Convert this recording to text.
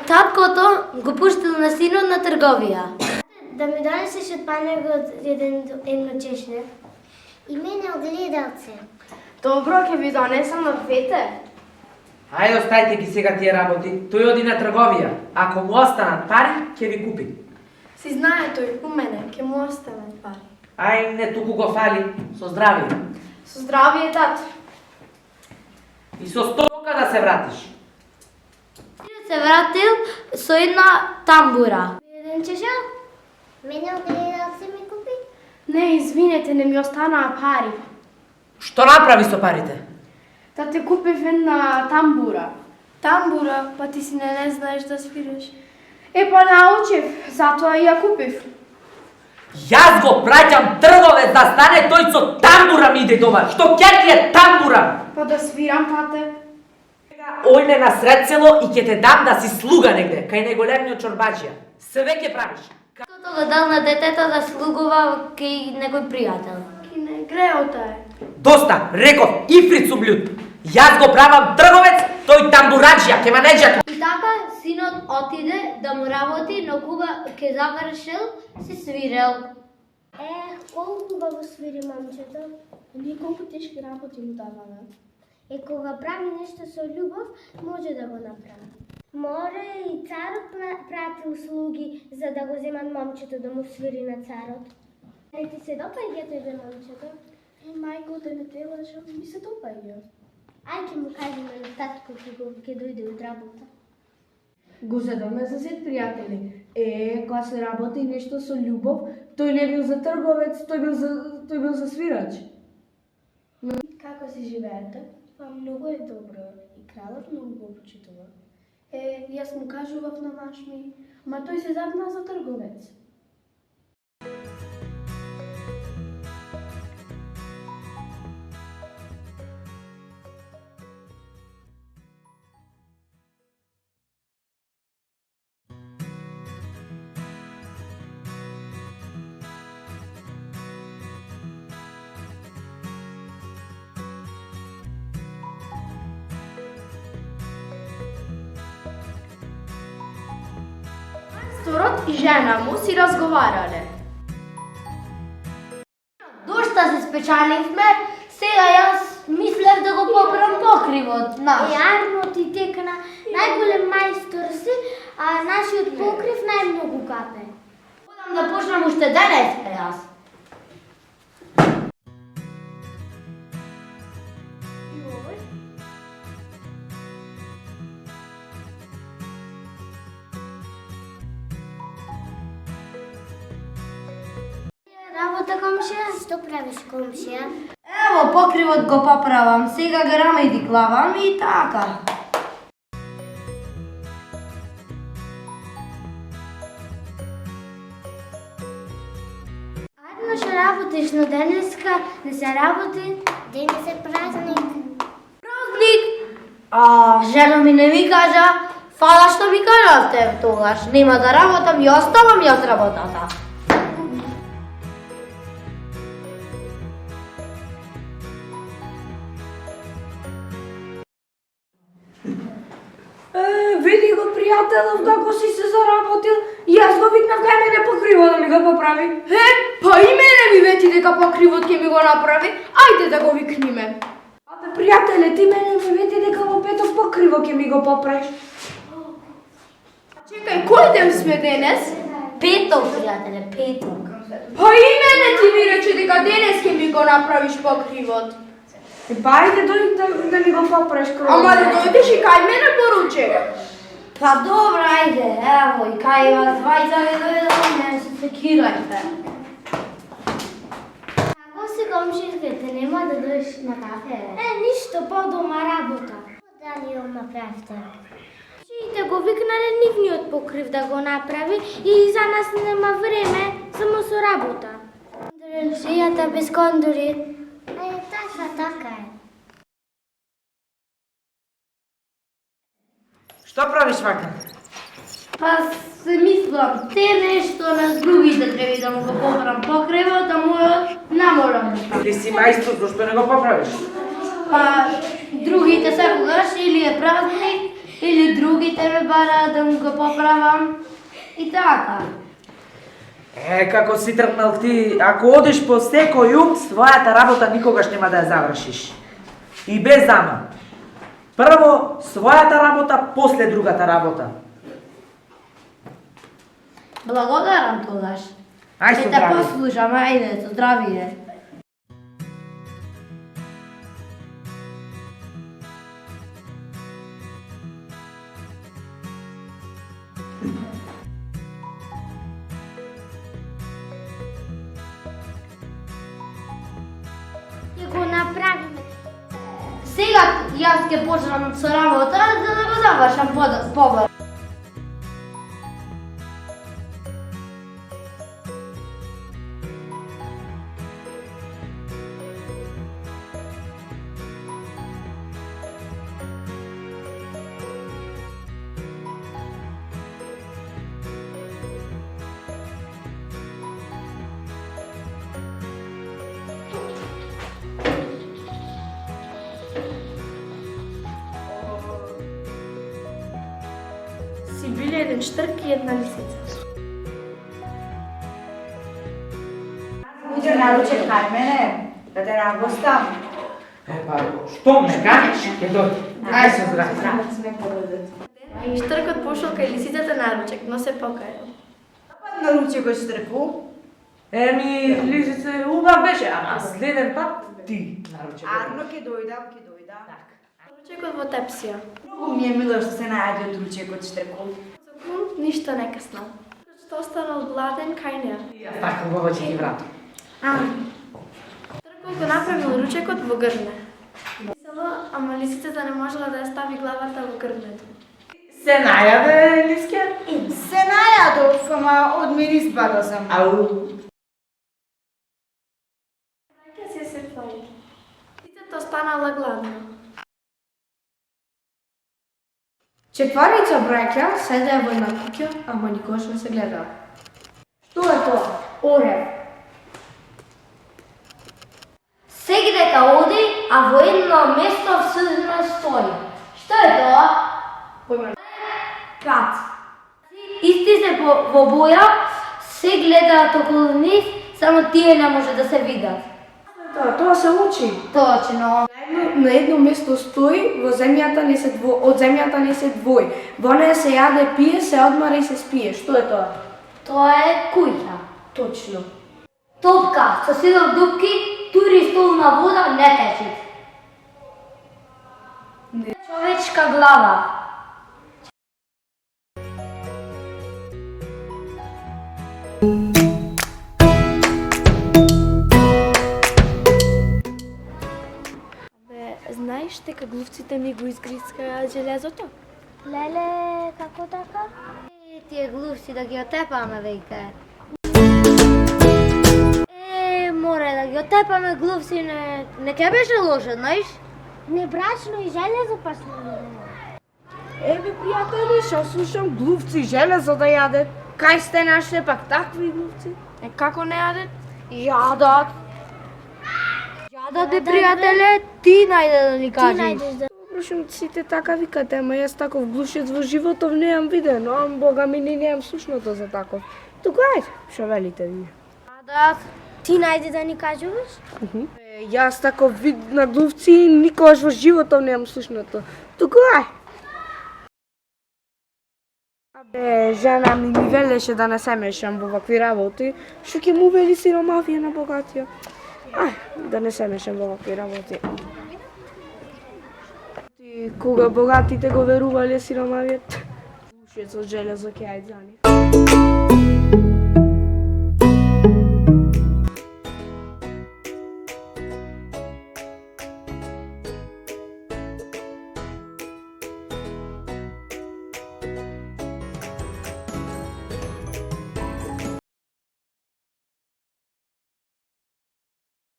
Таткото го пуштил на синот на трговија. Да ми донесеш од панегот едно чешне. И мене огледалце. Добро, ќе ви донесам на двете. Ајде, оставите ги сега тие работи. Тој оди на трговија. Ако му останат пари, ќе ви купи. Си знае тој, у мене, ќе му останат пари. Ај, не туку го фали. Со здравие. Со здравие, тат. И со 100 да се вратиш. Се вратил со една тамбура. Еден чешел? Мене огледалце ми купи. Не, извинете, не ми останаа пари. Што направи со парите? Да те купив една тамбура. Тамбура? Па ти си не знаеш да свириш. Па научив, затоа ја купив. Јас го праќам трговец да стане тој со тамбура ми иде дома. Што ќе ти е тамбура? Па да свирам, тате. Ојме на сред село и ќе те дам да си слуга негде, кај најголемиот чорбаџија. Све ќе правиш. Татото го дал на детето да слугува кај некој пријател. Ки не греота е. Доста, реков, ифрит сум лют. Јас го правам трговец, тој тамбураџија, ќе манеџат. И така синот отиде да му работи, но кога ќе завршил, си свирел. Колку убаво свири момчето. Ние колку тешки работи му даваме. Кога прави нешто со љубов, може да го направи. Море и царот прати услуги за да го земат момчето да му свири на царот. Ти се допаѓа тебе момчето? Мајко, да не те лажам, ми се допаѓа. Ај ќе му кажеме на татко ќе дојде од работа. Го седаме за сет пријатели. Кога се работи нешто со љубов, тој не бил за трговец, тој бил за свирач. Како си живеете? Па многу е добро и кралот многу го почитува. Јас му кажував на маж ми, ма тој се задна за трговец. Пасторот и жена му си разговарале. Дошта се спечаливме, сега јас мислев да го поправам покривот наш. Арно ти текна, најголем мајстор си, а нашиот покрив најмногу капе. Одам да почнам уште денеска јас. Работа комшија, што правиш комшија? Ево, покривот го поправам, сега го рамедиклавам и така. Арно што работиш, но денеска не се работи, денес е празник. Празник? Жена ми не ми кажа, фала што ми кажавте тогаш. Нема да работам и оставам јас работата. Види го пријателов како си се заработил, јас го викнав кај мене покривот да ми го поправи. Па и мене ми вети дека покривот ќе ми го направи, ајде да го викниме. Абе, пријателе, ти мене ми вети дека во петок покривот ќе ми го поправиш. Чекај, кој ден сме денес? Петок, пријателе, петок. Па и мене ти ми рече дека денес ќе ми го направиш покривот. Па ајде дојди да ми го поправиш кровот. Ама да дојдеш и кај мене поруче. Па добро, ајде, ево и кај вас двајца ви дојдам, не се секирајте. Како си комшинките, нема да дојдеш на кафе? Ништо, по дома работа. Дали ома правите? Чиите го викнале нивниот покрив да го направи и за нас нема време, само со работа. Шијата без кондори. Така е. Што правиш вака? Па се мислам, те нешто на другите треба да му го поправам покривот, а мојот не морам да правам. Ти си мајстор, зашто не го поправиш? Па другите секогаш или е празник, Или другите ме бараат да му го поправам. И така. Како си тргнал ти, ако одиш по секој ум, својата работа никогаш нема да ја завршиш. И без зама. Прво својата работа, после другата работа. Благодарам тогаш. Ај со Ќе те здравје. послушам, ајде, со здравие. Ќе го направиме. Сега јас ќе почнам со работа, за да го завршам побар. Си биле еден штрк и една лисица. Уѓе наручек кај мене, да те нагостам. Што ме каниш? Ќе дојде. Ај со здравје. Штркот пошол кај лисицата на ручек, но се покаја. Пат наручекот штрку. Еми, лисице, убав беше, ама следен пат ти наручек. Арно ќе дојдам. Ручекот во тепсија. Многу ми е мило што се најде од ручекот штрку. Секунд, ништо не каснал. Што останал гладен кај неа. Јас така убаво ќе ти вратам. Тркот го направил ручекот во грне. Мислела, ама лисицата не можела да ја стави главата во грнето. Се најаде лиске? Се најадов, ама од мирис бада сам. Ау. Ќе се сепаи. Лисицата останала гладна. Четворица браќа седеа во една куќа, ама никош не се гледаа. Што е тоа? Орев. Секи дека оди, а во едно место всъщност стои. Што е тоа? Појме. Кат. Исти се во боја, се гледаат околу нив, само тие не може да се видат. Тоа се учи. Точно. На едно место стои, од земјата не се двои. Во неја се јаде, пие, се одмара и се спие. Што е тоа? Тоа е куќа. Точно. Топка со 7 дупки, тури столна вода, не тече. Човечка глава. Знаеш дека глувците ми го изгрискаа железото? Леле, како така? Тие глувци да ги отепаме, веќе. Море да ги отепаме глувци, не ке беше лошо, знаеш? Не брачно и железо па сме. Еве, пријатели, шо слушам глувци железо да јадат. Кај сте нашли пак такви глувци? Како не јадат? Јадат. Јадат, пријателе, ти најде да ни Ти кажеш. најдеш да... Прошум, сите така викате, ама јас таков глушец во животов неам виден, а бога ми не неам слушното за таков. Тука ајде, шо велите ви? Јадат. Ти најде да ни кажуваш? Јас таков вид на глувци никогаш во животов неам слушното. Тука ајде. Абе, жена ми велеше да не се мешам во вакви работи, што ќе му вели сиромавија на богатија. Ај, да не се мешам во вакви работи. Кога богатите го верувале сиромавијата, глушецот железо ќе ајде за нив.